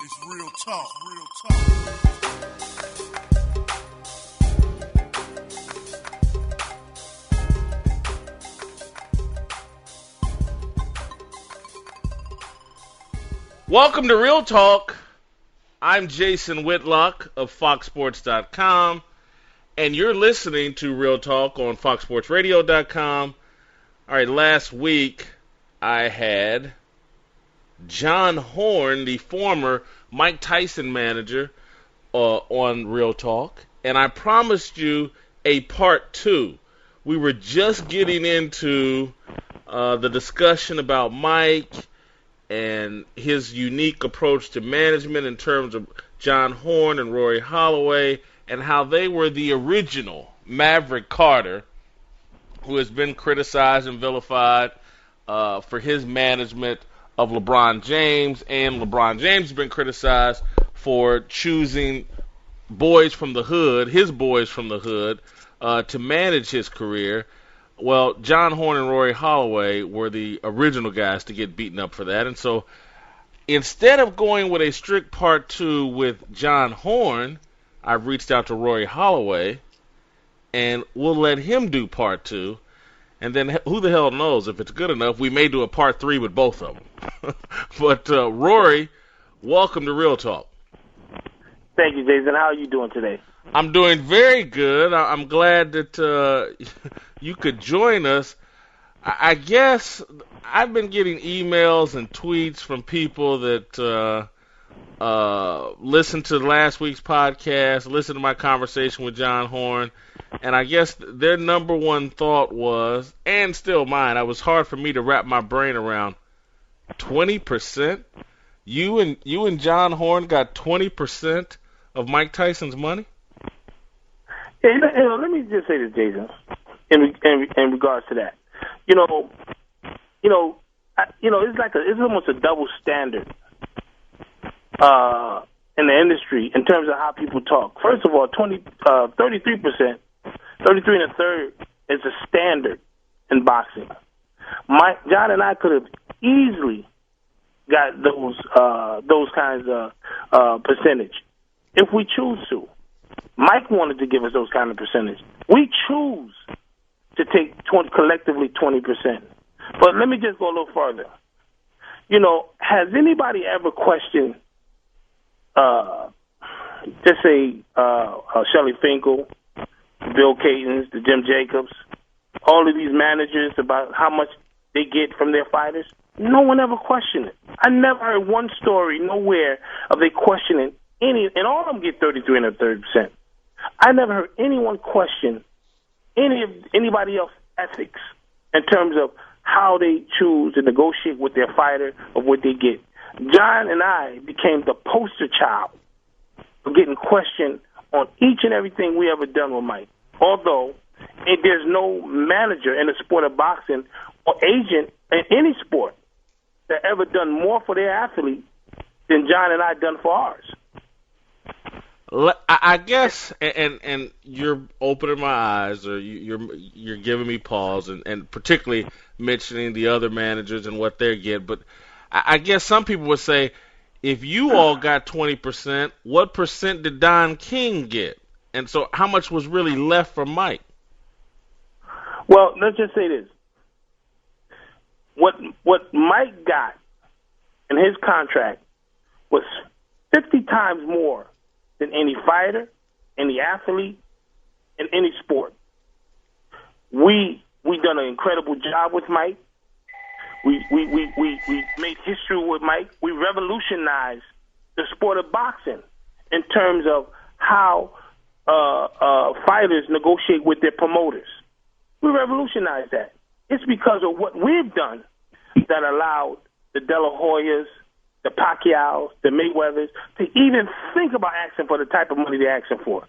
It's real talk, real talk. Welcome to Real Talk. I'm Jason Whitlock of Foxsports.com, and you're listening to Real Talk on FoxSportsRadio.com. All right, last week I had John Horn, the former Mike Tyson manager, on Real Talk, and I promised you a part two. We were just getting into the discussion about Mike and his unique approach to management in terms of John Horn and Rory Holloway, and how they were the original Maverick Carter, who has been criticized and vilified for his management of LeBron James, and LeBron James has been criticized for choosing boys from the hood, his boys from the hood, to manage his career. Well, John Horn and Rory Holloway were the original guys to get beaten up for that. And so instead of going with a strict part two with John Horn, I've reached out to Rory Holloway, and we'll let him do part two. And then who the hell knows, if it's good enough, we may do a part three with both of them. But Rory, welcome to Real Talk. Thank you, Jason. How are you doing today? I'm doing very good. I'm glad that you could join us. I guess I've been getting emails and tweets from people that listened to last week's podcast, listened to my conversation with John Horn, and I guess their number one thought was, and still mine, it was hard for me to wrap my brain around, 20%? You and John Horn got 20% of Mike Tyson's money? Yeah, let me just say this, Jason, in regards to that. It's almost a double standard in the industry in terms of how people talk. First of all, 33%, 33 and a third is a standard in boxing. John and I could have easily got those kinds of percentage if we choose to. Mike wanted to give us those kind of percentage. We choose to take collectively 20%. But let me just go a little further. Has anybody ever questioned, just say, Shelley Finkel, Bill Catons, the Jim Jacobs, all of these managers about how much they get from their fighters? No one ever questioned it. I never heard one story nowhere of they questioning any, and all of them get 33 and a third percent. I never heard anyone question anybody else's ethics in terms of how they choose to negotiate with their fighter of what they get. John and I became the poster child for getting questioned on each and everything we ever done with Mike. Although there's no manager in the sport of boxing or agent in any sport that ever done more for their athlete than John and I done for ours. I guess, and you're opening my eyes, or you're giving me pause, and particularly mentioning the other managers and what they get. But I guess some people would say, if you all got 20%, what percent did Don King get? And so how much was really left for Mike? Well, let's just say this. What Mike got in his contract was 50 times more than any fighter, any athlete, in any sport. We done an incredible job with Mike. We made history with Mike. We revolutionized the sport of boxing in terms of how fighters negotiate with their promoters. We revolutionized that. It's because of what we've done that allowed the De La Hoyas, the Pacquiaos, the Mayweathers, to even think about asking for the type of money they're asking for.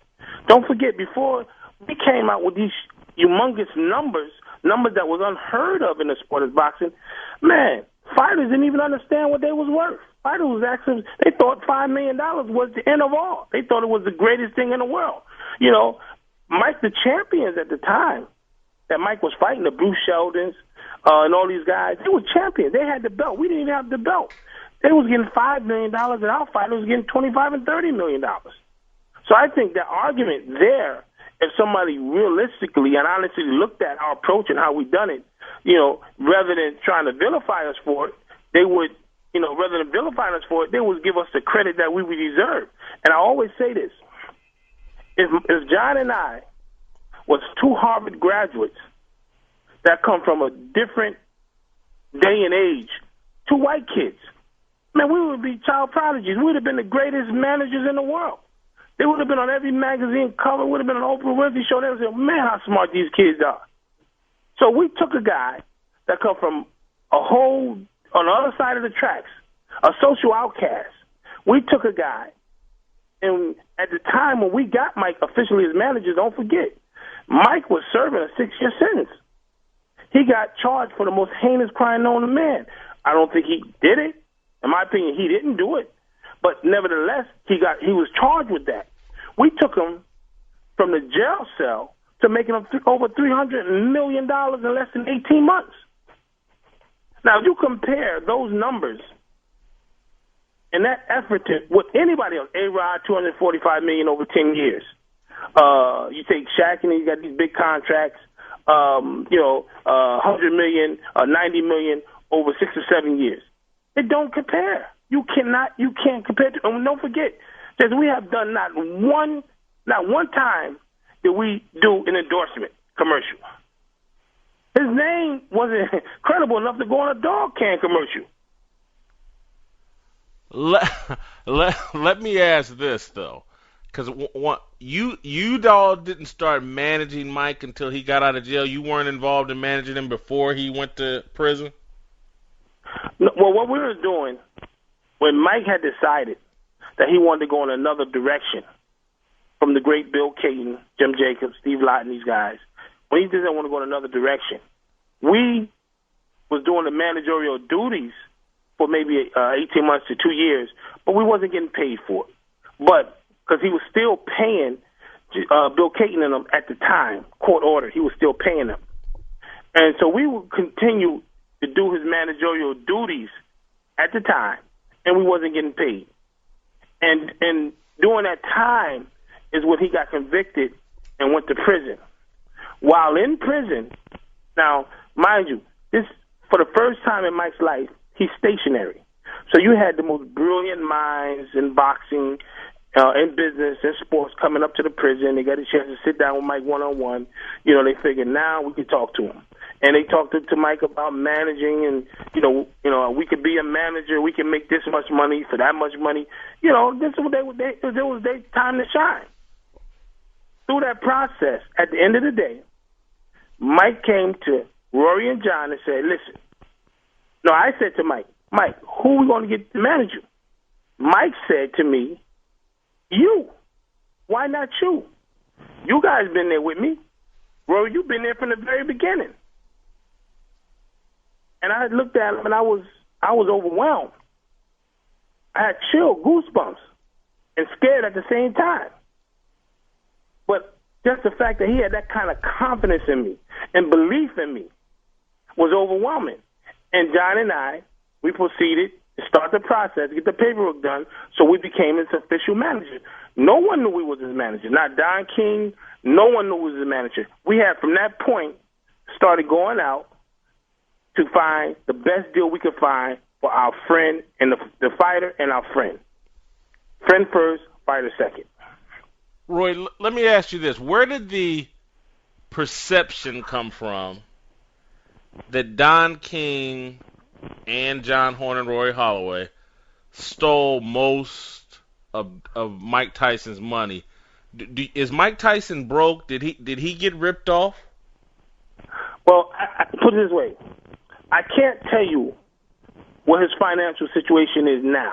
Don't forget, before we came out with these humongous numbers that was unheard of in the sport of boxing, man, fighters didn't even understand what they was worth. Fighters was asking, they thought $5 million was the end of all. They thought it was the greatest thing in the world. Mike, the champions at the time that Mike was fighting, the Bruce Sheldons and all these guys, they were champions. They had the belt. We didn't even have the belt. They was getting $5 million, and our fighter was getting $25 and $30 million. So I think the argument there, if somebody realistically and honestly looked at our approach and how we done it, rather than trying to vilify us for it, they would, rather than vilifying us for it, they would give us the credit that we would deserve. And I always say this: if John and I was two Harvard graduates that come from a different day and age, two white kids, man, we would be child prodigies. We would have been the greatest managers in the world. They would have been on every magazine cover, would have been on Oprah Winfrey show. They would say, man, how smart these kids are. So we took a guy that come from a whole, on the other side of the tracks, a social outcast. We took a guy, and at the time when we got Mike officially as manager, don't forget, Mike was serving a 6-year sentence. He got charged for the most heinous crime known to man. I don't think he did it. In my opinion, he didn't do it. But nevertheless, he was charged with that. We took him from the jail cell to making him over $300 million in less than 18 months. Now, if you compare those numbers and that effort to what anybody else, A-Rod, $245 million over 10 years. You take Shaq and you got these big contracts, $100 million, $90 million over 6 or 7 years. It don't compare. You can't compare to. And don't forget, that we have done not one time did we do an endorsement commercial. His name wasn't credible enough to go on a dog can commercial. Let me ask this though, because you all didn't start managing Mike until he got out of jail. You weren't involved in managing him before he went to prison. No, well, what we were doing when Mike had decided that he wanted to go in another direction from the great Bill Caton, Jim Jacobs, Steve Lott, and these guys, when he didn't want to go in another direction, we was doing the managerial duties for maybe 18 months to 2 years, but we wasn't getting paid for it. But because he was still paying Bill Caton and them at the time, court order, he was still paying them. And so we would continue to do his managerial duties at the time, and we wasn't getting paid. And during that time is when he got convicted and went to prison. While in prison, now, mind you, this for the first time in Mike's life, he's stationary. So you had the most brilliant minds in boxing, in business, in sports coming up to the prison. They got a chance to sit down with Mike one-on-one. They figured now we can talk to him. And they talked to Mike about managing and, we could be a manager. We can make this much money for that much money. This is what it was their time to shine. Through that process, at the end of the day, Mike came to Rory and John and said, listen, no, I said to Mike, who are we going to get to manage you? Mike said to me, you. Why not you? You guys been there with me. Rory, you've been there from the very beginning. And I looked at him and I was overwhelmed. I had chill, goosebumps, and scared at the same time. But just the fact that he had that kind of confidence in me and belief in me was overwhelming. And John and I, we proceeded to start the process, get the paperwork done, so we became his official manager. No one knew we was his manager. Not Don King. No one knew we was his manager. We had, from that point, started going out to find the best deal we could find for our friend and the fighter and our friend. Friend first, fighter second. Roy, let me ask you this. Where did the perception come from that Don King and John Horn and Rory Holloway stole most of Mike Tyson's money? Is Mike Tyson broke? Did he get ripped off? Well, I put it this way. I can't tell you what his financial situation is now,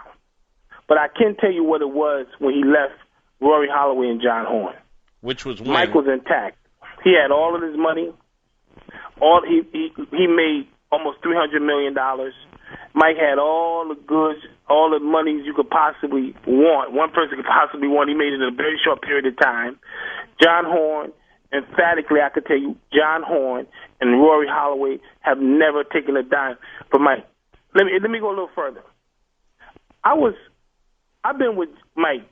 but I can tell you what it was when he left Rory Holloway and John Horn. Which was when? Mike was intact. He had all of his money. He made almost $300 million. Mike had all the goods, all the monies you could possibly want. One person could possibly want. He made it in a very short period of time. John Horn, emphatically, I could tell you, John Horn and Rory Holloway have never taken a dime from Mike. Let me go a little further. I've been with Mike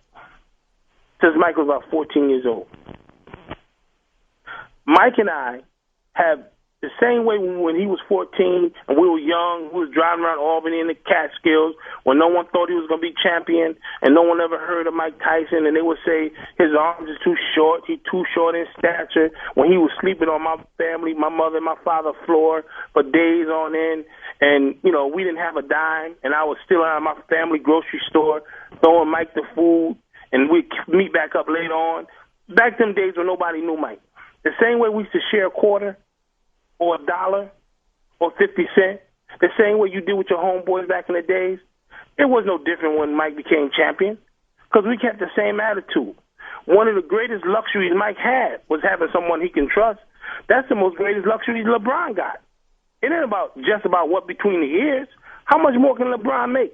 since Mike was about 14 years old. Mike and I have the same way when he was 14 and we were young, we was driving around Albany in the Catskills when no one thought he was going to be champion and no one ever heard of Mike Tyson, and they would say his arms are too short, he's too short in stature, when he was sleeping on my family, my mother and my father's floor for days on end, and, you know, we didn't have a dime, and I was still out of my family grocery store throwing Mike the food, and we'd meet back up later on. Back them days when nobody knew Mike. The same way we used to share a quarter or $1 or 50 cents, the same way you did with your homeboys back in the days, it was no different when Mike became champion because we kept the same attitude. One of the greatest luxuries Mike had was having someone he can trust. That's the most greatest luxury LeBron got. It ain't just about what between the ears. How much more can LeBron make?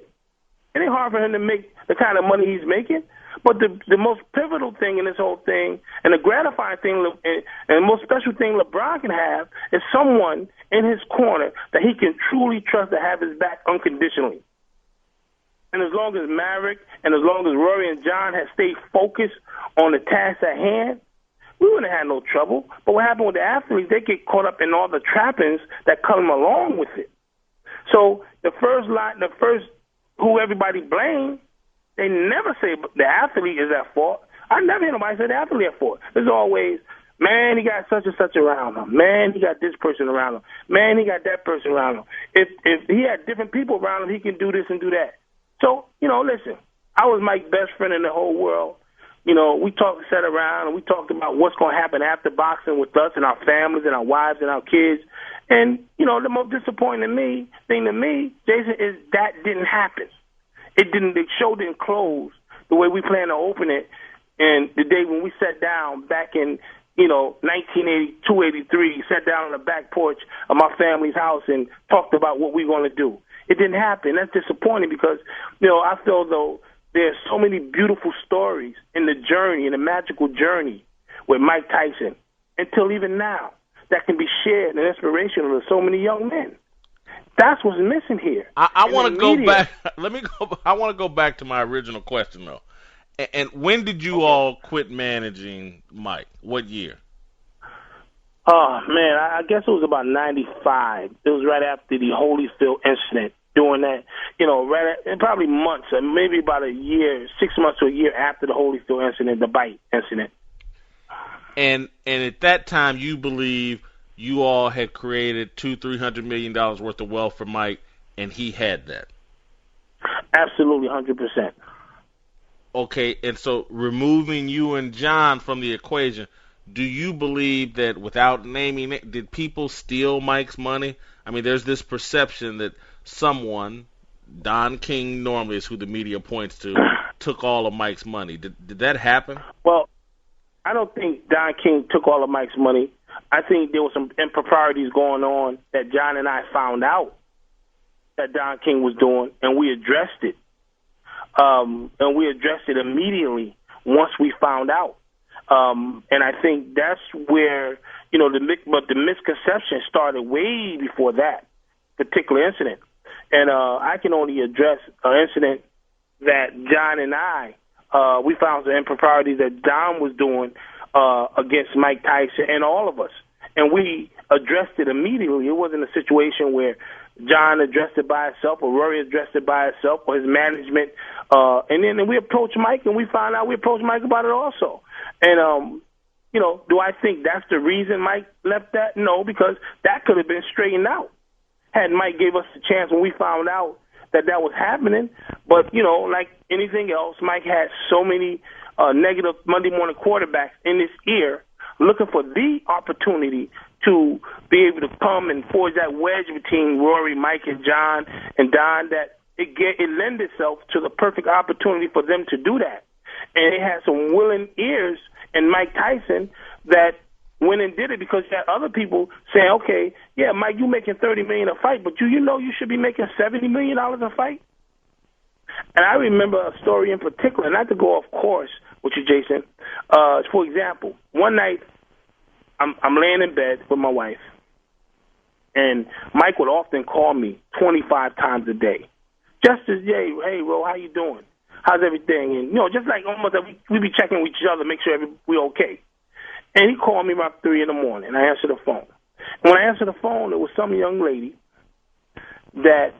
It ain't hard for him to make the kind of money he's making. But the most pivotal thing in this whole thing, and the gratifying thing, and the most special thing LeBron can have, is someone in his corner that he can truly trust to have his back unconditionally. And as long as Maverick and as long as Rory and John had stayed focused on the task at hand, we wouldn't have had no trouble. But what happened with the athletes, they get caught up in all the trappings that come along with it. So the first who everybody blames, they never say the athlete is at fault. I never hear nobody say the athlete at fault. There's always, man, he got such and such around him. Man, he got this person around him. Man, he got that person around him. If he had different people around him, he can do this and do that. So, you know, listen, I was Mike's best friend in the whole world. You know, we sat around and we talked about what's going to happen after boxing with us and our families and our wives and our kids. And, you know, the most disappointing thing to me, Jason, is that didn't happen. The show didn't close the way we planned to open it. And the day when we sat down back in, 1982, 83, sat down on the back porch of my family's house and talked about what we were going to do. It didn't happen. That's disappointing because, I feel though there's so many beautiful stories in the journey, in the magical journey with Mike Tyson, until even now, that can be shared and inspirational to so many young men. That's what's missing here. I want to go back. I want to go back to my original question, though. And when did you all quit managing Mike? What year? Oh, man, I guess it was about 95. It was right after the Holyfield incident. Doing that, probably months, or maybe about a year, 6 months to a year after the Holyfield incident, the bite incident. And at that time, you believe you all had created $200-300 million worth of wealth for Mike, and he had that. Absolutely, 100%. Okay, and so removing you and John from the equation, do you believe that without naming it, did people steal Mike's money? I mean, there's this perception that someone, Don King normally is who the media points to, took all of Mike's money. Did that happen? Well, I don't think Don King took all of Mike's money. I think there were some improprieties going on that John and I found out that Don King was doing, and we addressed it. And we addressed it immediately once we found out. And I think that's where, the misconception started way before that particular incident. And I can only address an incident that John and I, we found some improprieties that Don was doing against Mike Tyson and all of us. And we addressed it immediately. It wasn't a situation where John addressed it by himself or Rory addressed it by himself or his management. And then we approached Mike, and we found out we approached Mike about it also. And, do I think that's the reason Mike left that? No, because that could have been straightened out had Mike gave us the chance when we found out that was happening. But, like anything else, Mike had so many negative Monday morning quarterbacks in his ear looking for the opportunity to be able to come and forge that wedge between Rory, Mike, and John and Don, that it lent itself to the perfect opportunity for them to do that. And it had some willing ears in Mike Tyson that went and did it, because you had other people saying, okay, yeah, Mike, you making $30 million a fight, but you know you should be making $70 million a fight. And I remember a story in particular, not to go off course with you, Jason. For example, one night I'm laying in bed with my wife, and Mike would often call me 25 times a day, Justice, hey, Ro, how you doing? How's everything? And, just like almost we be checking with each other, make sure we okay. And he called me about 3 in the morning, and I answered the phone. And when I answered the phone, it was some young lady that,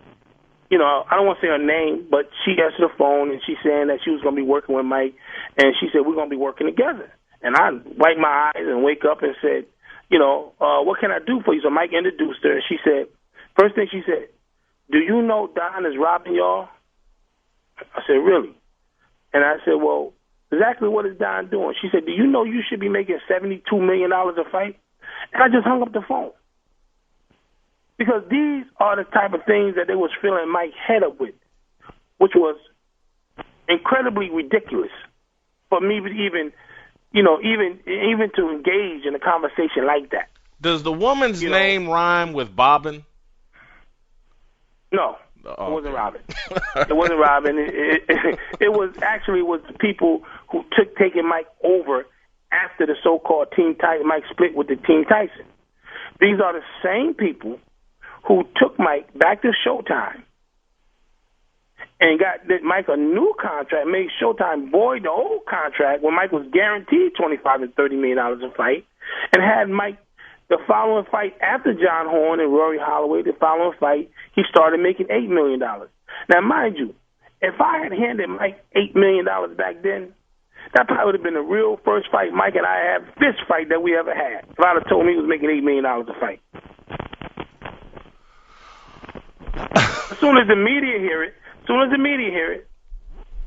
I don't want to say her name, but she answered the phone, and she saying that she was going to be working with Mike, and she said, we're going to be working together. And I wiped my eyes and wake up and said, what can I do for you? So Mike introduced her, and she said, first thing she said, do you know Don is robbing y'all? I said, really? And I said, well, exactly what is Don doing? She said, do you know you should be making $72 million a fight? And I just hung up the phone. Because these are the type of things that they was filling Mike's head up with, which was incredibly ridiculous for me to even to engage in a conversation like that. Does the woman's name rhyme with Bobbin? No, okay. It wasn't Robin. It wasn't Robin. It was actually the people who taking Mike over after the so-called Team Tyson. Mike split with the Team Tyson. These are the same people who took Mike back to Showtime and got Mike a new contract, made Showtime void the old contract when Mike was guaranteed $25 to $30 million a fight, and had Mike the following fight after John Horn and Rory Holloway. The following fight, he started making $8 million. Now, mind you, if I had handed Mike $8 million back then, that probably would have been the real first fight Mike and I had, fist fight that we ever had. If I'd have told me he was making $8 million a fight. As soon as the media hear it,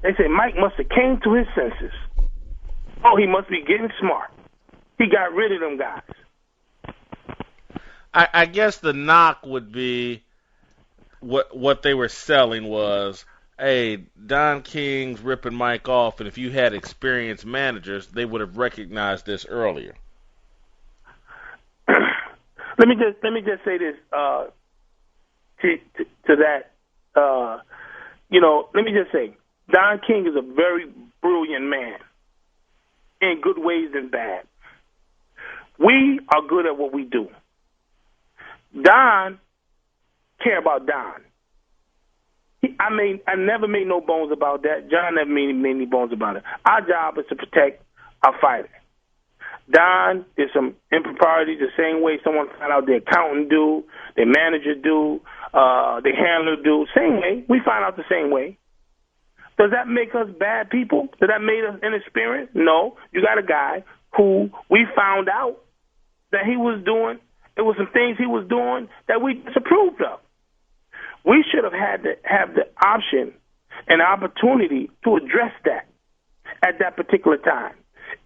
they say Mike must have came to his senses. Oh, he must be getting smart. He got rid of them guys. I guess the knock would be what they were selling was, hey, Don King's ripping Mike off, and if you had experienced managers, they would have recognized this earlier. Let me just say this to that. Let me just say, Don King is a very brilliant man, in good ways and bad. We are good at what we do. Don care about Don. I never made no bones about that. John never made any bones about it. Our job is to protect our fighter. Don did some improprieties the same way someone found out their accountant do, their manager do, their handler do. Same way. We find out the same way. Does that make us bad people? Does that make us inexperienced? No. You got a guy who we found out that he was doing, it was some things he was doing that we disapproved of. We should have had to have the option and opportunity to address that at that particular time.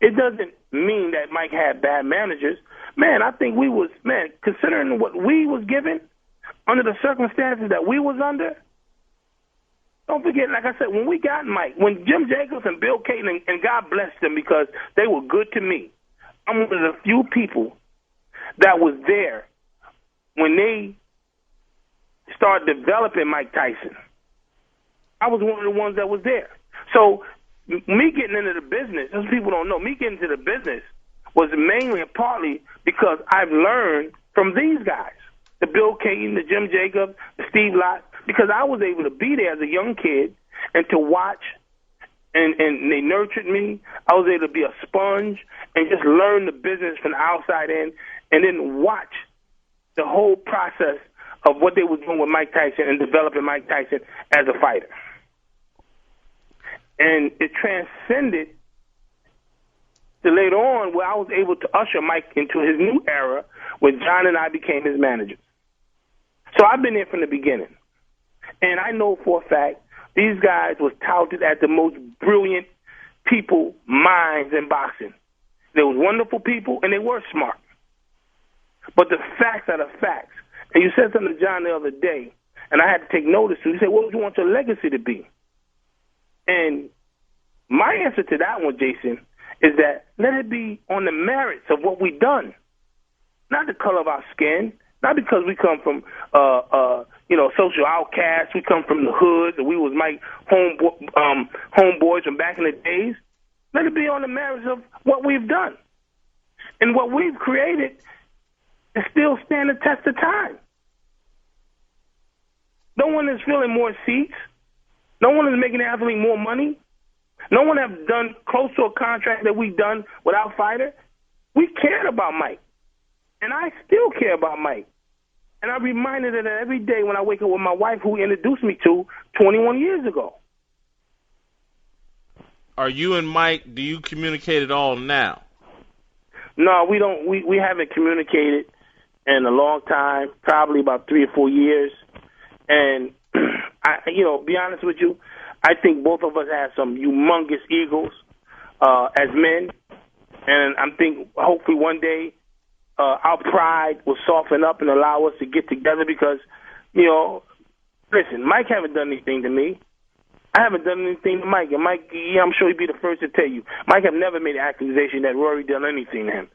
It doesn't mean that Mike had bad managers. Man, I think considering what we was given under the circumstances that we was under, don't forget, like I said, when we got Mike, when Jim Jacobs and Bill Caton, and God bless them because they were good to me, I'm one of the few people that was there when they started developing Mike Tyson. I was one of the ones that was there. So me getting into the business, as people don't know, me getting into the business was mainly and partly because I've learned from these guys, the Bill Caton, the Jim Jacobs, the Steve Lott, because I was able to be there as a young kid and to watch, and they nurtured me. I was able to be a sponge and just learn the business from the outside in, and then watch the whole process of what they were doing with Mike Tyson and developing Mike Tyson as a fighter. And it transcended to later on where I was able to usher Mike into his new era when John and I became his managers. So I've been there from the beginning. And I know for a fact these guys was touted as the most brilliant people, minds in boxing. They was wonderful people, and they were smart. But the facts are the facts. And you said something to John the other day, and I had to take notice. You said, what would you want your legacy to be? And my answer to that one, Jason, is that let it be on the merits of what we've done, not the color of our skin, not because we come from social outcasts. We come from the hood, and we was Mike homeboys from back in the days. Let it be on the merits of what we've done. And what we've created is still stand the test of time. No one is filling more seats. No one is making the athlete more money. No one have done close to a contract that we've done with our fighter. We cared about Mike, and I still care about Mike. And I'm reminded of that every day when I wake up with my wife, who introduced me to 21 years ago. Are you and Mike, do you communicate at all now? No, we don't. We haven't communicated in a long time, probably about 3 or 4 years. And, be honest with you, I think both of us have some humongous egos as men. And I think hopefully one day our pride will soften up and allow us to get together because, listen, Mike haven't done anything to me. I haven't done anything to Mike. And Mike, I'm sure he'd be the first to tell you, Mike have never made an accusation that Rory done anything to him,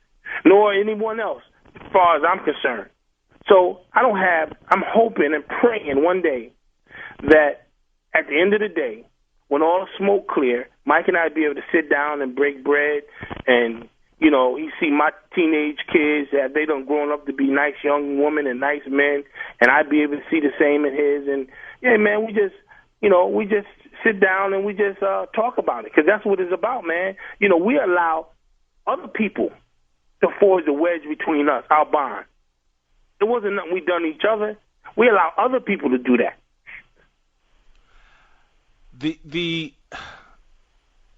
nor anyone else, as far as I'm concerned. So I'm hoping and praying one day that at the end of the day, when all the smoke clear, Mike and I be able to sit down and break bread and, he see my teenage kids that they done grown up to be nice young women and nice men, and I'd be able to see the same in his. And, yeah, man, we just sit down and we just talk about it because that's what it's about, man. We allow other people to forge the wedge between us, our bond. It wasn't nothing we done to each other. We allow other people to do that.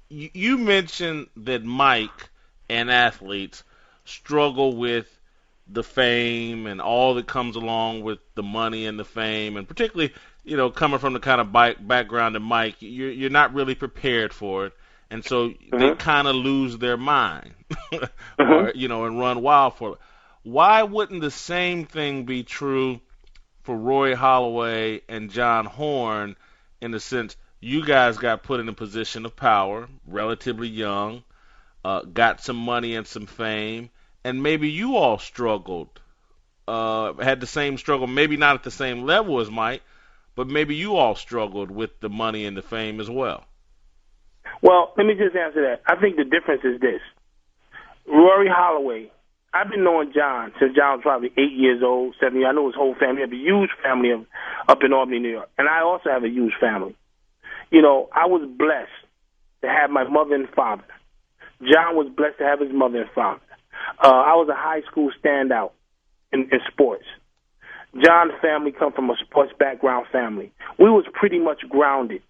You mentioned that Mike and athletes struggle with the fame and all that comes along with the money and the fame, and particularly, coming from the kind of background that Mike, you're not really prepared for it, and so they kind of lose their mind, or, and run wild for it. Why wouldn't the same thing be true for Rory Holloway and John Horn in the sense you guys got put in a position of power, relatively young, got some money and some fame, and maybe you all struggled, had the same struggle, maybe not at the same level as Mike, but maybe you all struggled with the money and the fame as well. Well, let me just answer that. I think the difference is this. Rory Holloway, I've been knowing John since John was probably 8 years old, 7 years. I know his whole family. I have a huge family up in Albany, New York, and I also have a huge family. I was blessed to have my mother and father. John was blessed to have his mother and father. I was a high school standout in sports. John's family come from a sports background family. We was pretty much grounded.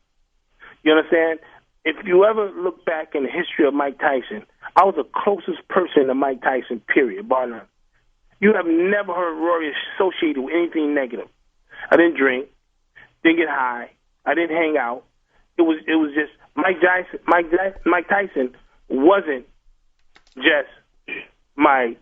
You understand? If you ever look back in the history of Mike Tyson, I was the closest person to Mike Tyson, period, bar none. You have never heard Rory associated with anything negative. I didn't drink, didn't get high, I didn't hang out. It was just Mike Tyson wasn't just my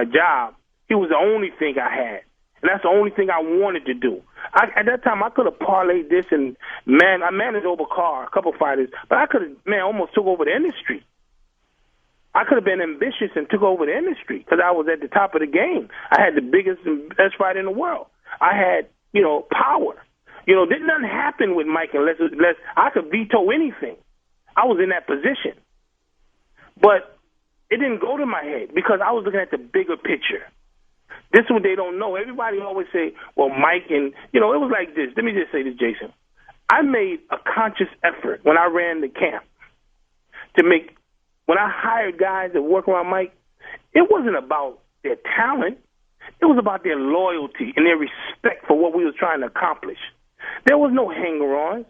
job. He was the only thing I had. And that's the only thing I wanted to do. At that time, I could have parlayed this and, I managed over Carr, a couple fighters, but I could have, almost took over the industry. I could have been ambitious and took over the industry because I was at the top of the game. I had the biggest and best fighter in the world. I had, power. Didn't nothing happen with Mike unless I could veto anything. I was in that position. But it didn't go to my head because I was looking at the bigger picture. This is what they don't know. Everybody always say, well, Mike, and, it was like this. Let me just say this, Jason. I made a conscious effort when I ran the camp when I hired guys that work around Mike, it wasn't about their talent. It was about their loyalty and their respect for what we was trying to accomplish. There was no hanger-on.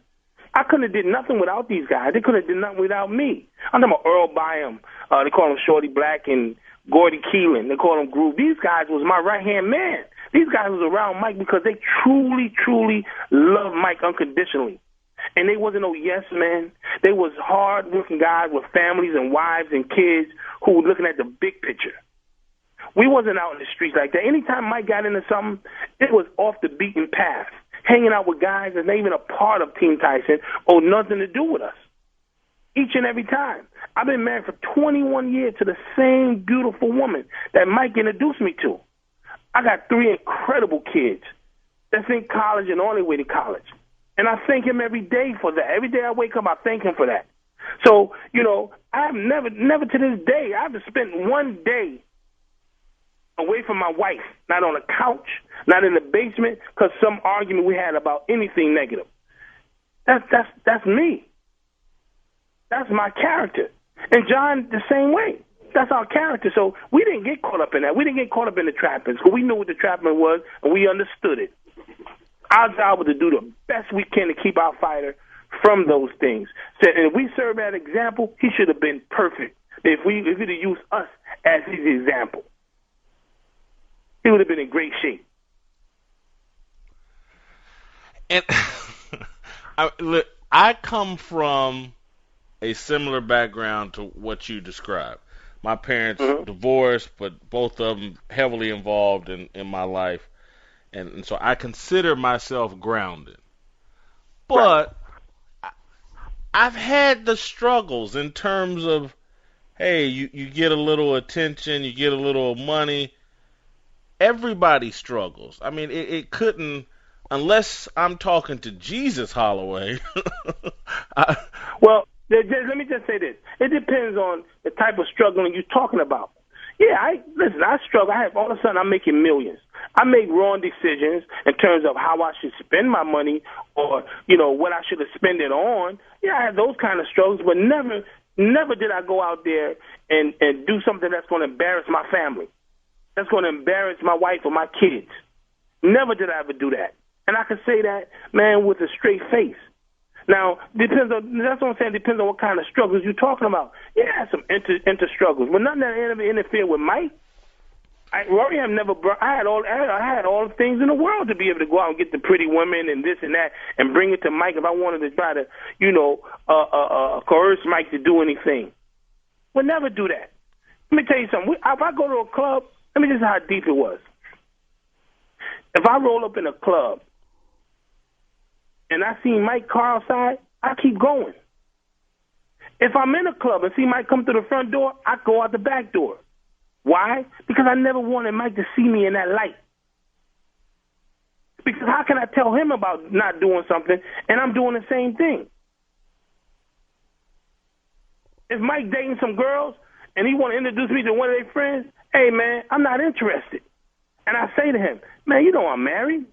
I couldn't have did nothing without these guys. They couldn't have did nothing without me. I'm talking about Earl Byam. They call him Shorty Black, and Gordy Keelan. They call him Groove. These guys was my right-hand man. These guys was around Mike because they truly, truly loved Mike unconditionally. And they wasn't no yes men. They was hard-working guys with families and wives and kids who were looking at the big picture. We wasn't out in the streets like that. Anytime Mike got into something, it was off the beaten path, hanging out with guys that's not even a part of Team Tyson or nothing to do with us. Each and every time. I've been married for 21 years to the same beautiful woman that Mike introduced me to. I got 3 incredible kids that's in college and on their way to college. And I thank him every day for that. Every day I wake up, I thank him for that. So, I've never to this day, I haven't spent one day away from my wife, not on a couch, not in the basement, because some argument we had about anything negative. That's me. That's my character. And John, the same way. That's our character. So we didn't get caught up in that. We didn't get caught up in the trappings. We knew what the trapping was, and we understood it. Our job was to do the best we can to keep our fighter from those things. So, and if we serve that example, he should have been perfect. If he'd have used us as his example, he would have been in great shape. And I come from a similar background to what you described. My parents divorced, but both of them heavily involved in my life. And so I consider myself grounded. But I've had the struggles in terms of, hey, you get a little attention, you get a little money. Everybody struggles. I mean, it couldn't, unless I'm talking to Jesus Holloway. Well, let me just say this. It depends on the type of struggling you're talking about. Yeah, I struggle. All of a sudden, I'm making millions. I make wrong decisions in terms of how I should spend my money or, what I should have spent it on. Yeah, I have those kind of struggles, but never did I go out there and do something that's going to embarrass my family, that's going to embarrass my wife or my kids. Never did I ever do that. And I can say that, man, with a straight face. Now, that's what I'm saying, depends on what kind of struggles you're talking about. Yeah, I had some inter struggles, but nothing that ever interfered with Mike. Rory have never brought. I had all the things in the world to be able to go out and get the pretty women and this and that and bring it to Mike if I wanted to try to, coerce Mike to do anything. We'll never do that. Let me tell you something. If I go to a club, let me just say how deep it was. If I roll up in a club and I see Mike car outside, I keep going. If I'm in a club and see Mike come through the front door, I go out the back door. Why? Because I never wanted Mike to see me in that light. Because how can I tell him about not doing something and I'm doing the same thing? If Mike dating some girls and he want to introduce me to one of their friends, hey, man, I'm not interested. And I say to him, man, you know I'm married.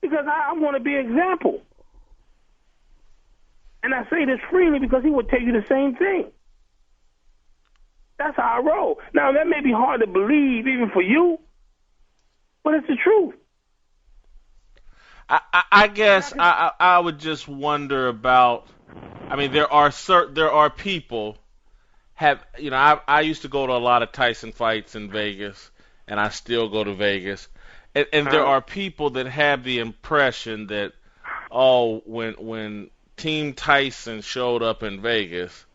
Because I want to be an example. And I say this freely because he would tell you the same thing. That's how I roll. Now, that may be hard to believe even for you, but it's the truth. I guess I would just wonder about, I mean, there are people I used to go to a lot of Tyson fights in Vegas, and I still go to Vegas. And there are people that have the impression that, when Team Tyson showed up in Vegas,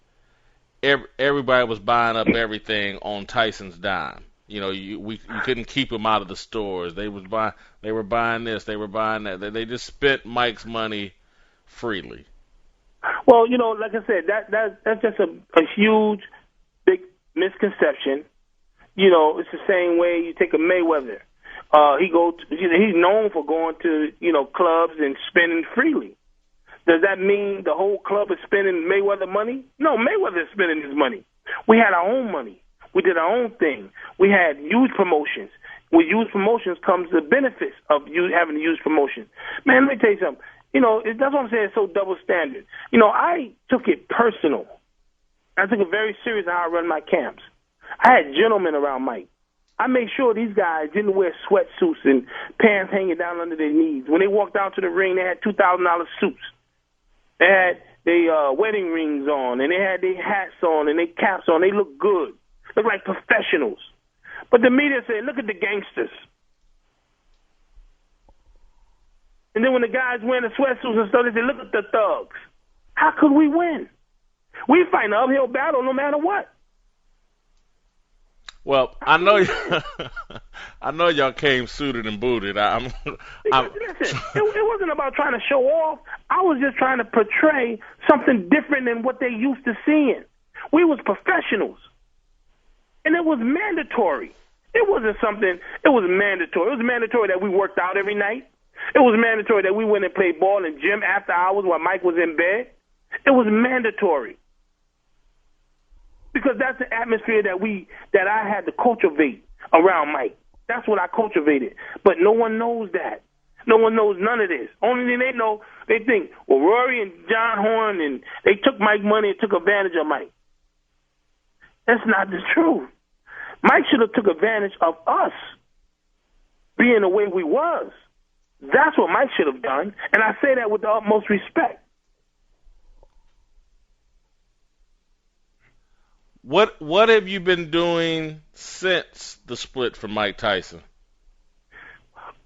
everybody was buying up everything on Tyson's dime. You couldn't keep them out of the stores. They were buying this, they were buying that. They just spent Mike's money freely. Well, like I said, that's just a huge, big misconception. It's the same way you take a Mayweather. He's known for going to clubs and spending freely. Does that mean the whole club is spending Mayweather money? No, Mayweather is spending his money. We had our own money. We did our own thing. We had huge promotions. With huge promotions comes the benefits of you having huge promotion. Man, let me tell you something. That's what I'm saying. It's so double standard. I took it personal. I took it very serious how I run my camps. I had gentlemen around Mike. I made sure these guys didn't wear sweatsuits and pants hanging down under their knees. When they walked down to the ring, they had $2,000 suits. They had their wedding rings on, and they had their hats on and their caps on. They looked good. Looked like professionals. But the media said, look at the gangsters. And then when the guys wearing the sweatsuits and stuff, they said, look at the thugs. How could we win? We fight an uphill battle no matter what. Well, I know y'all came suited and booted. Listen, it wasn't about trying to show off. I was just trying to portray something different than what they used to seeing. We was professionals, and it was mandatory. It wasn't something. It was mandatory. It was mandatory that we worked out every night. It was mandatory that we went and played ball in gym after hours while Mike was in bed. It was mandatory. Because that's the atmosphere that I had to cultivate around Mike. That's what I cultivated. But no one knows that. No one knows none of this. Only thing they know, they think, well, Rory and John Horn, and they took Mike money and took advantage of Mike. That's not the truth. Mike should have took advantage of us being the way we was. That's what Mike should have done, and I say that with the utmost respect. What have you been doing since the split from Mike Tyson?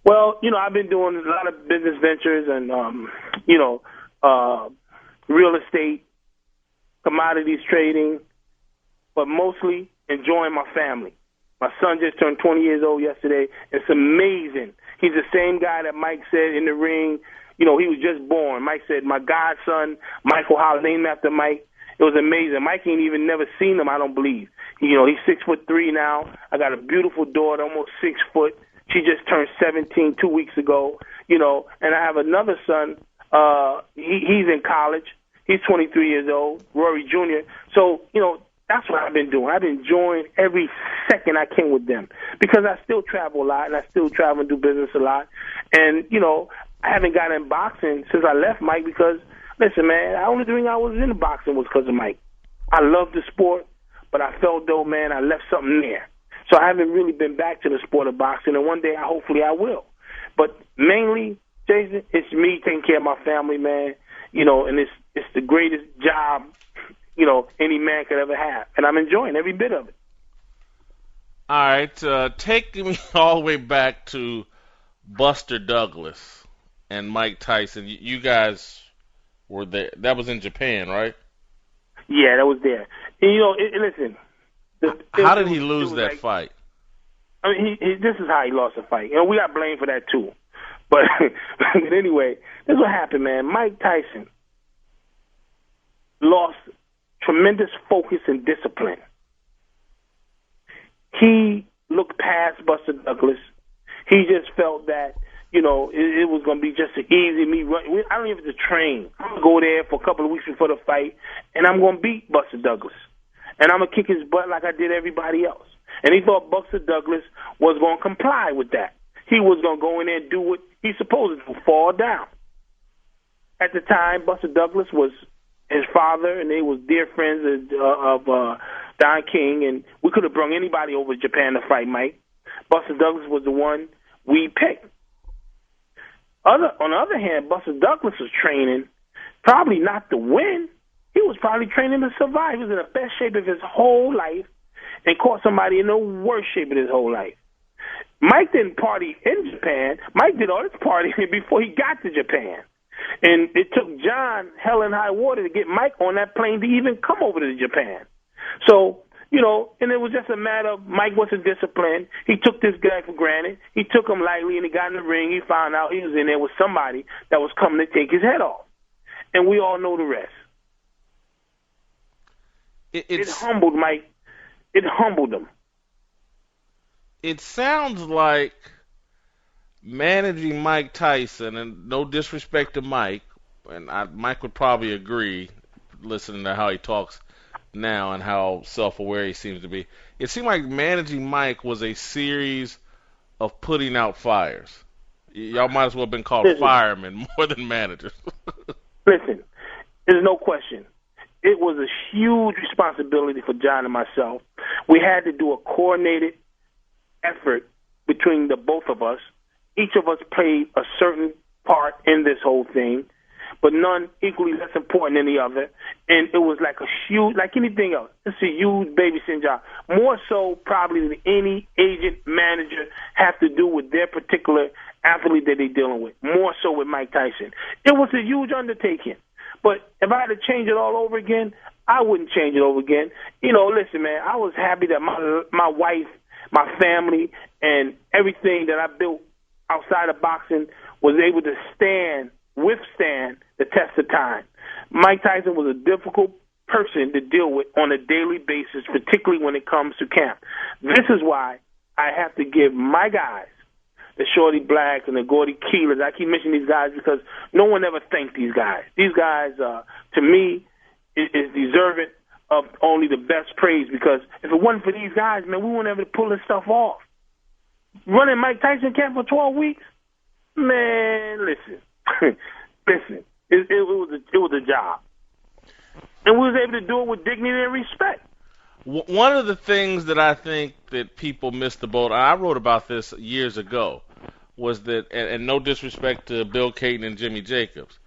Well, I've been doing a lot of business ventures and, real estate, commodities trading, but mostly enjoying my family. My son just turned 20 years old yesterday. It's amazing. He's the same guy that Mike said in the ring. He was just born. Mike said, my godson, Michael Holloway, named after Mike. It was amazing. Mike ain't even never seen him, I don't believe. He's 6'3" now. I got a beautiful daughter, almost 6 foot. She just turned 17 2 weeks ago, and I have another son. He's in college. He's 23 years old, Rory Jr. So, that's what I've been doing. I've been enjoying every second I can with them because I still travel a lot and I still travel and do business a lot. And, I haven't gotten in boxing since I left Mike because, listen, man, the only thing I was in boxing was because of Mike. I love the sport, but I felt, though, man, I left something there. So I haven't really been back to the sport of boxing, and one day, hopefully, I will. But mainly, Jason, it's me taking care of my family, man, and it's the greatest job, any man could ever have. And I'm enjoying every bit of it. All right, take me all the way back to Buster Douglas and Mike Tyson. You guys were there. That was in Japan, right? Yeah, that was there. And listen. How did he lose that fight? I mean, this is how he lost the fight. We got blamed for that too. But anyway, this is what happened, man. Mike Tyson lost tremendous focus and discipline. He looked past Buster Douglas. He just felt that, it was going to be just an easy me run. I don't even have to train. I'm going to go there for a couple of weeks before the fight, and I'm going to beat Buster Douglas. And I'm going to kick his butt like I did everybody else. And he thought Buster Douglas was going to comply with that. He was going to go in there and do what he's supposed to do, fall down. At the time, Buster Douglas was his father, and they was dear friends of Don King, and we could have brought anybody over to Japan to fight Mike. Buster Douglas was the one we picked. On the other hand, Buster Douglas was training probably not to win. He was probably training to survive. He was in the best shape of his whole life and caught somebody in the worst shape of his whole life. Mike didn't party in Japan. Mike did all his partying before he got to Japan. And it took John hell and high water to get Mike on that plane to even come over to Japan. So, and it was just a matter of Mike wasn't disciplined. He took this guy for granted. He took him lightly, and he got in the ring. He found out he was in there with somebody that was coming to take his head off. And we all know the rest. It humbled Mike. It humbled him. It sounds like managing Mike Tyson, and no disrespect to Mike, and Mike would probably agree, listening to how he talks now and how self-aware he seems to be. It seemed like managing Mike was a series of putting out fires. Y'all might as well have been called firemen more than managers. Listen, there's no question. It was a huge responsibility for John and myself. We had to do a coordinated effort between the both of us. Each of us played a certain part in this whole thing, but none equally less important than the other. And it was like a huge, like anything else, it's a huge babysitting job. More so probably than any agent, manager have to do with their particular athlete that they're dealing with. More so with Mike Tyson. It was a huge undertaking. But if I had to change it all over again, I wouldn't change it over again. Listen, man, I was happy that my wife, my family, and everything that I built outside of boxing was able to withstand the test of time. Mike Tyson was a difficult person to deal with on a daily basis, particularly when it comes to camp. This is why I have to give my guys, the Shorty Blacks and the Gordy Keelers, I keep mentioning these guys because no one ever thanked these guys. These guys, to me, is deserving of only the best praise because if it wasn't for these guys, man, we wouldn't ever pull this stuff off. Running Mike Tyson camp for 12 weeks, Man, listen, listen. It was a job, and we was able to do it with dignity and respect. One of the things that I think that people miss the boat, I wrote about this years ago, was that, and no disrespect to Bill Caton and Jimmy Jacobs,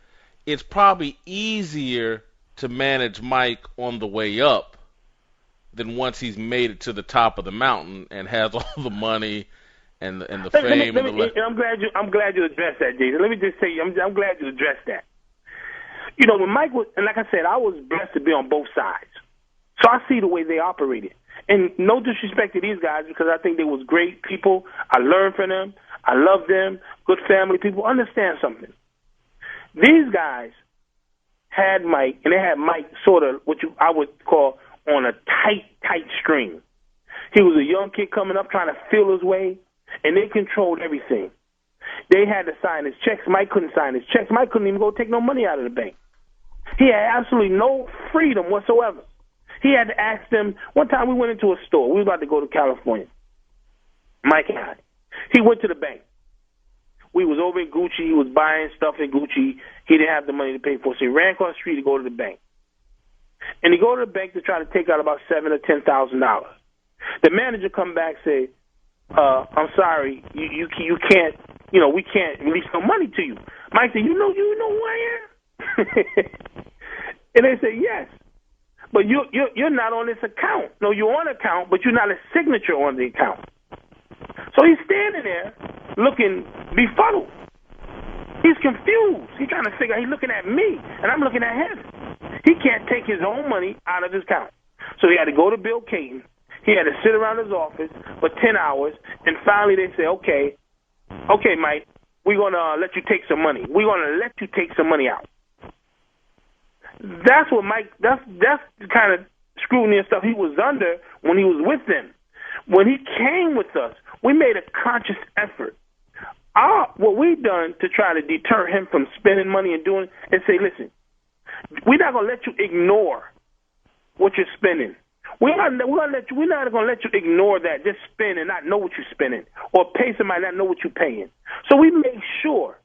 it's probably easier to manage Mike on the way up than once he's made it to the top of the mountain and has all the money and the fame. I'm glad you addressed that, Jason. Let me just say, I'm glad you addressed that. You know, when Mike was, and like I said, I was blessed to be on both sides. So I see the way they operated. And no disrespect to these guys because I think they was great people. I learned from them. I love them. Good family people. Understand something. These guys had Mike, and they had Mike sort of I would call on a tight string. He was a young kid coming up trying to feel his way, and they controlled everything. They had to sign his checks. Mike couldn't sign his checks. Mike couldn't even go take no money out of the bank. He had absolutely no freedom whatsoever. He had to ask them. One time we went into a store. We were about to go to California. Mike and I. He went to the bank. We was over in Gucci. He was buying stuff in Gucci. He didn't have the money to pay for it, so he ran across the street to go to the bank. And he go to the bank to try to take out about $7,000 or $10,000. The manager come back and say, I'm sorry, you can't, we can't release no money to you. Mike said, you know who I am? And they say, yes. But you're not on this account. No, you're on account, but you're not a signature on the account. So he's standing there looking befuddled. He's confused. He's trying to figure out. He's looking at me, and I'm looking at him. He can't take his own money out of his account. So he had to go to Bill Caton. He had to sit around his office for 10 hours, and finally they say, okay, Mike, we're going to let you take some money. We're going to let you take some money out. That's what Mike, that's the kind of scrutiny and stuff he was under when he was with them. When he came with us, we made a conscious effort. What we done to try to deter him from spending money and doing is say, listen, we're not going to let you ignore what you're spending. We're not going to let you ignore that, just spend and not know what you're spending, or pay somebody and not know what you're paying. So we make sure.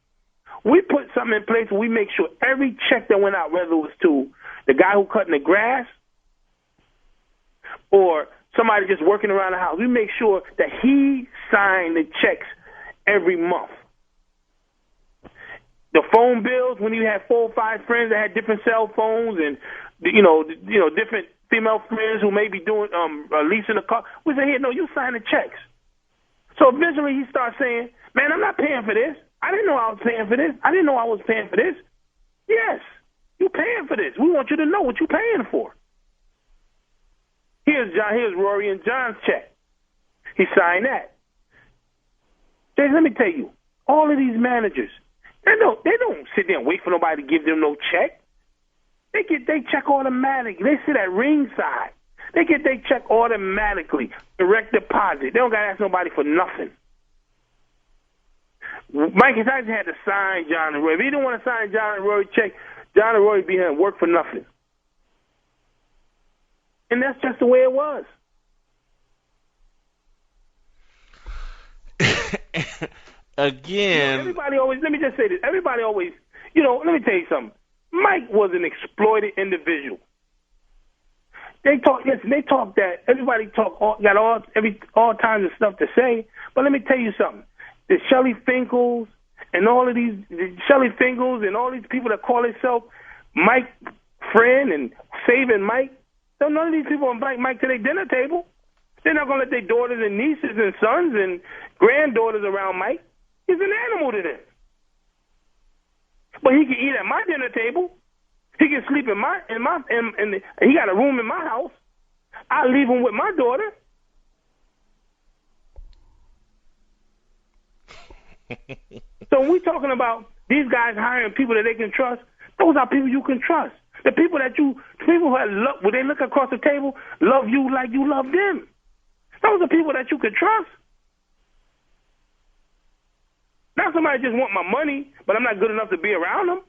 We put something in place where we make sure every check that went out, whether it was to the guy who cutting the grass or somebody just working around the house, we make sure that he signed the checks every month. The phone bills, when you had 4 or 5 friends that had different cell phones and different female friends who may be doing leasing a car, we say, here, no, you sign the checks. So eventually he starts saying, man, I'm not paying for this. I didn't know I was paying for this. I didn't know I was paying for this. Yes, you're paying for this. We want you to know what you're paying for. Here's Rory and John's check. He signed that. Jason, let me tell you, all of these managers, they don't sit there and wait for nobody to give them no check. They get their check automatically. They sit at ringside. They get their check automatically, direct deposit. They don't got to ask nobody for nothing. Mike Tyson had to sign John and Rory. If he didn't want to sign John and Rory check, John and Rory would be here and work for nothing. And that's just the way it was. Again, everybody always, let me just say this. Everybody always, let me tell you something. Mike was an exploited individual. They talk that everybody got all kinds of stuff to say. But let me tell you something. The Shelly Finkles and all these people that call themselves Mike friend and saving Mike, none of these people invite Mike to their dinner table. They're not going to let their daughters and nieces and sons and granddaughters around Mike. He's an animal to them. But he can eat at my dinner table. He can sleep he got a room in my house. I leave him with my daughter. So when we're talking about these guys hiring people that they can trust, those are people you can trust. The people who have love, when they look across the table, love you like you love them. Those are people that you can trust. Not somebody just want my money, but I'm not good enough to be around them.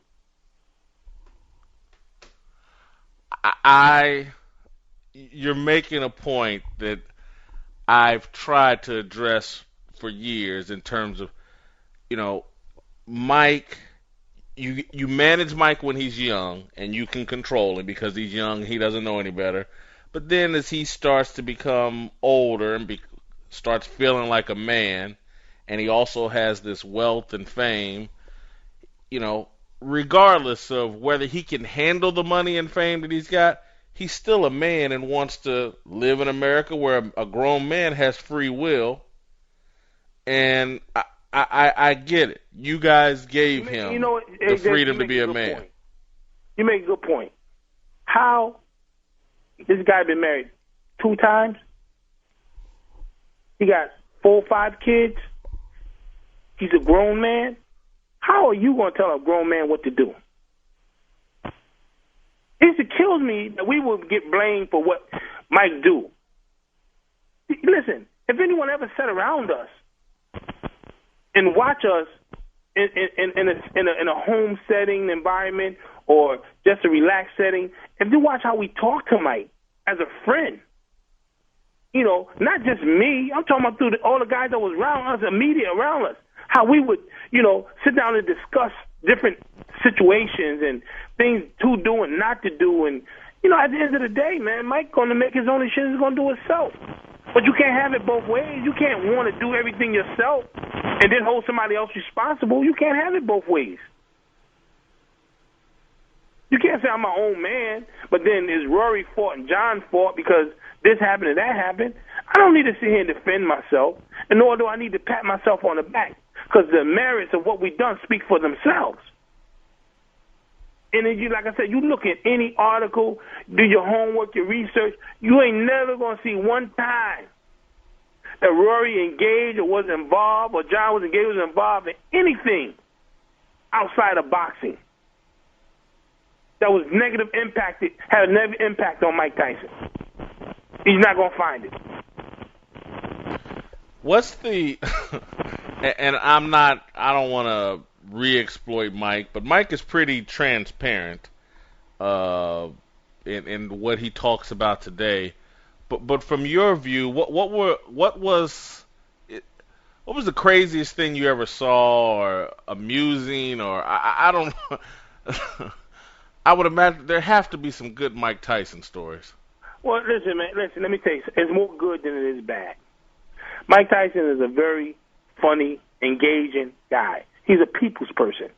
You're making a point that I've tried to address for years in terms of, Mike, you manage Mike when he's young, and you can control him because he's young, he doesn't know any better. But then as he starts to become older and starts feeling like a man, and he also has this wealth and fame, you know, regardless of whether he can handle the money and fame that he's got, he's still a man and wants to live in America where a grown man has free will. And I get it. You guys gave him the freedom to be a man. Point. You make a good point. How this guy been married 2 times? He got 4 or 5 kids. He's a grown man. How are you going to tell a grown man what to do? It kills me that we would get blamed for what Mike do. Listen, if anyone ever sat around us and watch us in a home setting environment or just a relaxed setting, if you watch how we talk to Mike as a friend, you know, not just me, I'm talking about all the guys that was around us, the media around us, how we would, you know, sit down and discuss different situations and things to do and not to do. And, you know, at the end of the day, man, Mike going to make his own decisions, he's going to do it himself. But you can't have it both ways. You can't want to do everything yourself and then hold somebody else responsible. You can't have it both ways. You can't say I'm my own man, but then it's Rory fault and John's fault because this happened and that happened. I don't need to sit here and defend myself, and nor do I need to pat myself on the back because the merits of what we've done speak for themselves. And then, like I said, you look at any article, do your homework, your research, you ain't never going to see one time that Rory engaged or was involved or John was engaged or was involved in anything outside of boxing that was had a negative impact on Mike Tyson. He's not going to find it. What's the and I don't want to re-exploit Mike, but Mike is pretty transparent in what he talks about today. But from your view, what was the craziest thing you ever saw, or amusing, or I don't know. I would imagine there have to be some good Mike Tyson stories. Well, listen, man. Listen, let me tell you, it's more good than it is bad. Mike Tyson is a very funny, engaging guy. He's a people's person.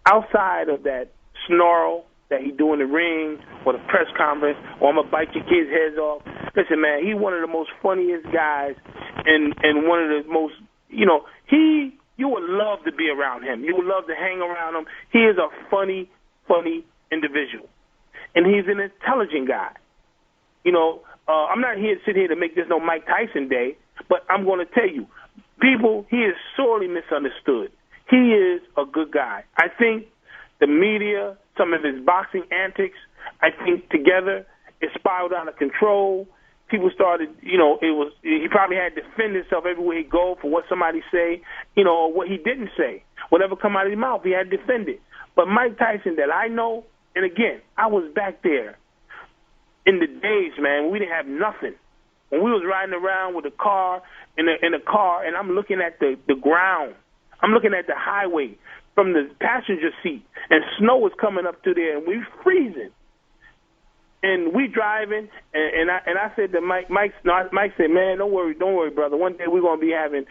Outside of that snarl that he do in the ring or the press conference, or I'm going to bite your kids' heads off. Listen, man, he's one of the most funniest guys and one of the most, you know, you would love to be around him. You would love to hang around him. He is a funny individual. And he's an intelligent guy. You know, I'm not here to sit here to make this no Mike Tyson day, but I'm going to tell you, people, he is sorely misunderstood. He is a good guy. I think the media, some of his boxing antics, I think together it spiraled out of control. People started, you know, he probably had to defend himself everywhere he go for what somebody say, you know, or what he didn't say. Whatever come out of his mouth, he had to defend it. But Mike Tyson that I know, and again, I was back there in the days, man, when we didn't have nothing. When we was riding around with a car, in a car, and I'm looking at the ground. I'm looking at the highway from the passenger seat, and snow was coming up to there, and we freezing. And we driving, and I said to Mike said, man, don't worry, brother. One day we're gonna be having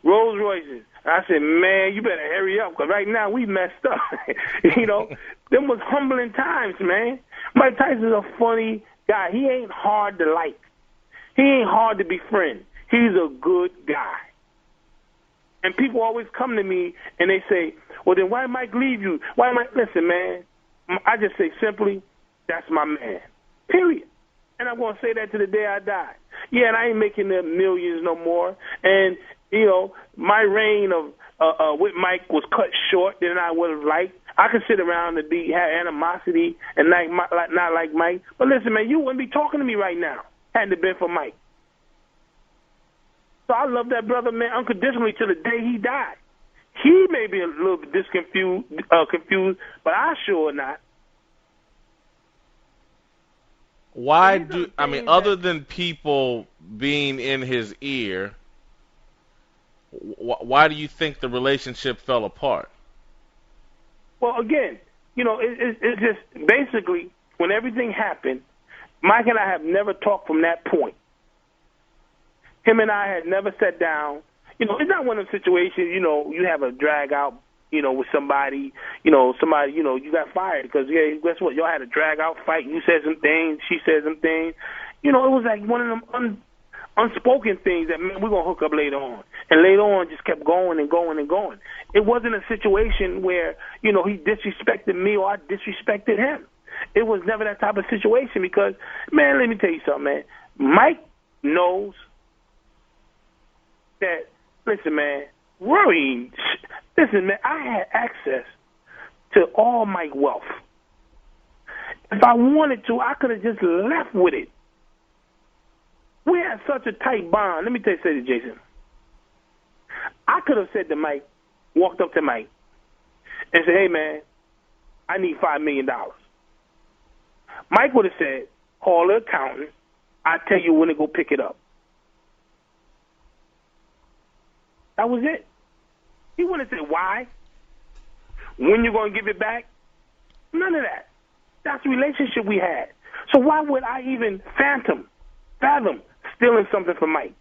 Rolls Royces. And I said, man, you better hurry up, because right now we messed up. You know, them was humbling times, man. Mike Tyson's a funny guy. He ain't hard to like. He ain't hard to befriend. He's a good guy. And people always come to me and they say, well, then why Mike leave you? Listen, man, I just say simply, that's my man, period. And I'm going to say that to the day I die. Yeah, and I ain't making the millions no more. And, you know, my reign of with Mike was cut short than I would have liked. I could sit around and have animosity and not like Mike. But listen, man, you wouldn't be talking to me right now hadn't it been for Mike. So I love that brother, man, unconditionally till the day he died. He may be a little bit confused, but I sure not. Other than people being in his ear, Why do you think the relationship fell apart? Well, again, it's just basically when everything happened, Mike and I have never talked from that point. Him and I had never sat down. It's not one of those situations, you have a drag out, with somebody, you got fired because, guess what? Y'all had a drag out fight. You said some things. She said some things. It was like one of them unspoken things that, man, we're going to hook up later on. And later on just kept going and going and going. It wasn't a situation where, he disrespected me or I disrespected him. It was never that type of situation because, man, let me tell you something, man. Mike knows that, listen, man, Rory, listen, man, I had access to all Mike wealth. If I wanted to, I could have just left with it. We had such a tight bond. Let me say this, Jason. I could have said to Mike, walked up to Mike, and said, hey, man, I need $5 million. Mike would have said, call the accountant. I'll tell you when to go pick it up. That was it. He wouldn't have said why, when you're going to give it back. None of that. That's the relationship we had. So why would I even fathom stealing something from Mike?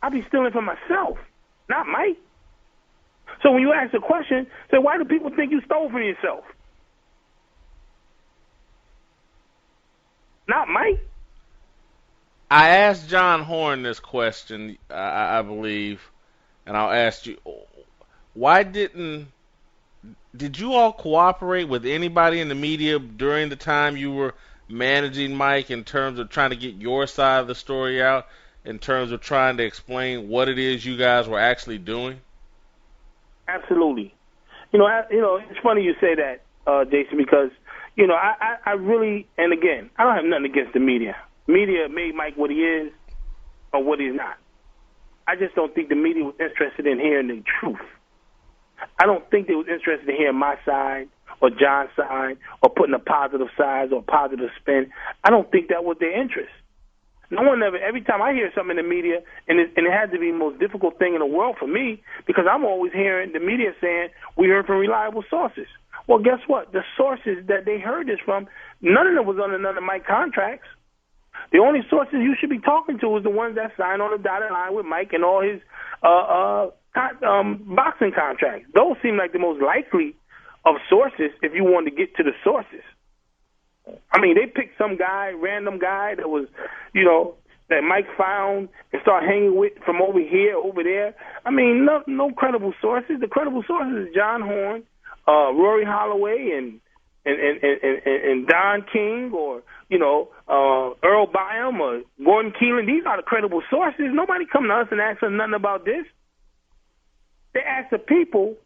I'd be stealing from myself, not Mike. So when you ask the question, say, why do people think you stole from yourself? Not Mike. I asked John Horn this question, I believe, and I'll ask you, why did you all cooperate with anybody in the media during the time you were managing Mike in terms of trying to get your side of the story out, in terms of trying to explain what it is you guys were actually doing? Absolutely. It's funny you say that, Jason, because, I really, and again, I don't have nothing against the media. Media made Mike what he is or what he's not. I just don't think the media was interested in hearing the truth. I don't think they was interested in hearing my side or John's side or putting a positive side or a positive spin. I don't think that was their interest. No one ever, every time I hear something in the media, and it has to be the most difficult thing in the world for me, because I'm always hearing the media saying, we heard from reliable sources. Well, guess what? The sources that they heard this from, none of them was under none of my contracts. The only sources you should be talking to is the ones that signed on the dotted line with Mike and all his boxing contracts. Those seem like the most likely of sources if you want to get to the sources. I mean, they picked some guy, random guy that was, that Mike found and started hanging with from over here, over there. I mean, no credible sources. The credible sources is John Horn, Rory Holloway, and Don King, or Earl Byam or Gordon Keelan. These are the credible sources. Nobody come to us and ask us nothing about this. They asked the people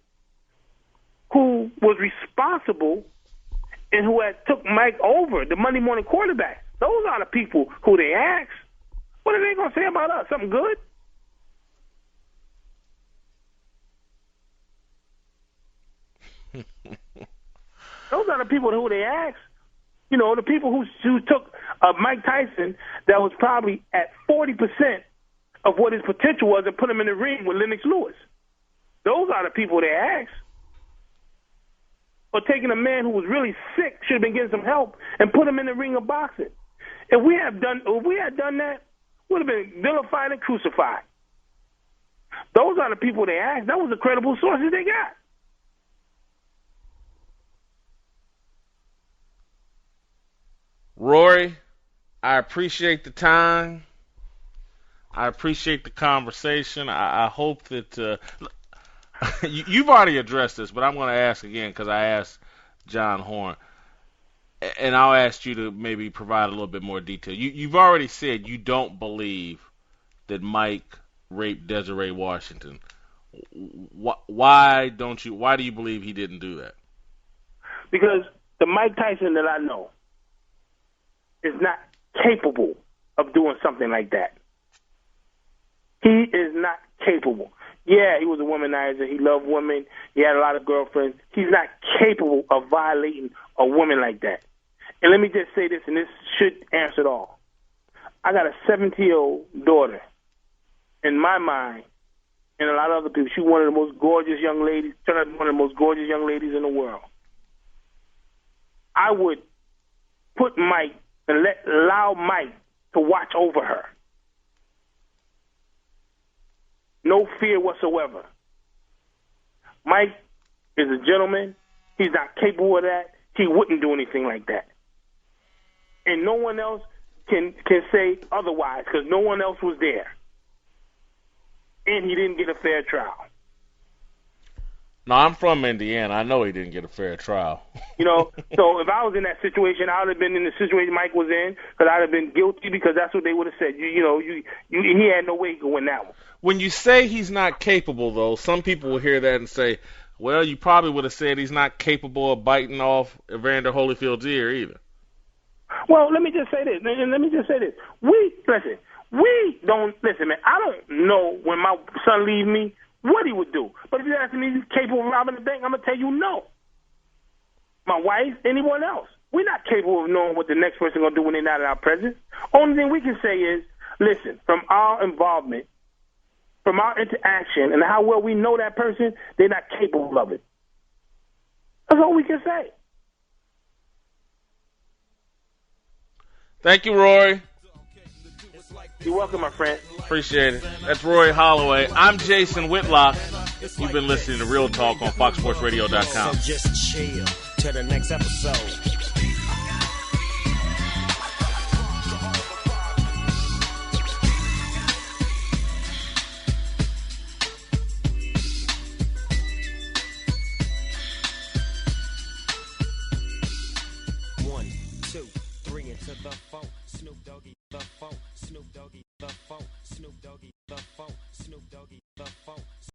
who was responsible and who had took Mike over, the Monday morning quarterback. Those are the people who they asked. What are they going to say about us? Something good? Those are the people who they asked. The people who took Mike Tyson that was probably at 40% of what his potential was and put him in the ring with Lennox Lewis. Those are the people they asked. Or taking a man who was really sick, should have been getting some help, and put him in the ring of boxing. If we had done that, would have been vilified and crucified. Those are the people they asked. That was the credible sources they got. Rory, I appreciate the time. I appreciate the conversation. I hope that you've already addressed this, but I'm going to ask again because I asked John Horn, and I'll ask you to maybe provide a little bit more detail. You've already said you don't believe that Mike raped Desiree Washington. Why do you believe he didn't do that? Because the Mike Tyson that I know is not capable of doing something like that. He is not capable. Yeah, he was a womanizer. He loved women. He had a lot of girlfriends. He's not capable of violating a woman like that. And let me just say this, and this should answer it all. I got a 17-year-old daughter in my mind, and a lot of other people, she's one of the most gorgeous young ladies, turned out to be one of the most gorgeous young ladies in the world. I would put Mike and allow Mike to watch over her. No fear whatsoever. Mike is a gentleman. He's not capable of that. He wouldn't do anything like that. And no one else can say otherwise because no one else was there. And he didn't get a fair trial. No, I'm from Indiana. I know he didn't get a fair trial. So if I was in that situation, I would have been in the situation Mike was in because I'd have been guilty because that's what they would have said. He had no way he could win that one. When you say he's not capable, though, some people will hear that and say, well, you probably would have said he's not capable of biting off Evander Holyfield's ear either. Well, let me just say this. Listen, man, I don't know when my son leaves me what he would do. But if you ask me if he's capable of robbing the bank, I'm going to tell you no. My wife, anyone else. We're not capable of knowing what the next person is going to do when they're not in our presence. Only thing we can say is, listen, from our involvement, from our interaction, and how well we know that person, they're not capable of it. That's all we can say. Thank you, Rory. You're welcome, my friend. Appreciate it. That's Rory Holloway. I'm Jason Whitlock. You've been listening to Real Talk on Foxsportsradio.com. So just chill till the next episode. One, two, three into the phone.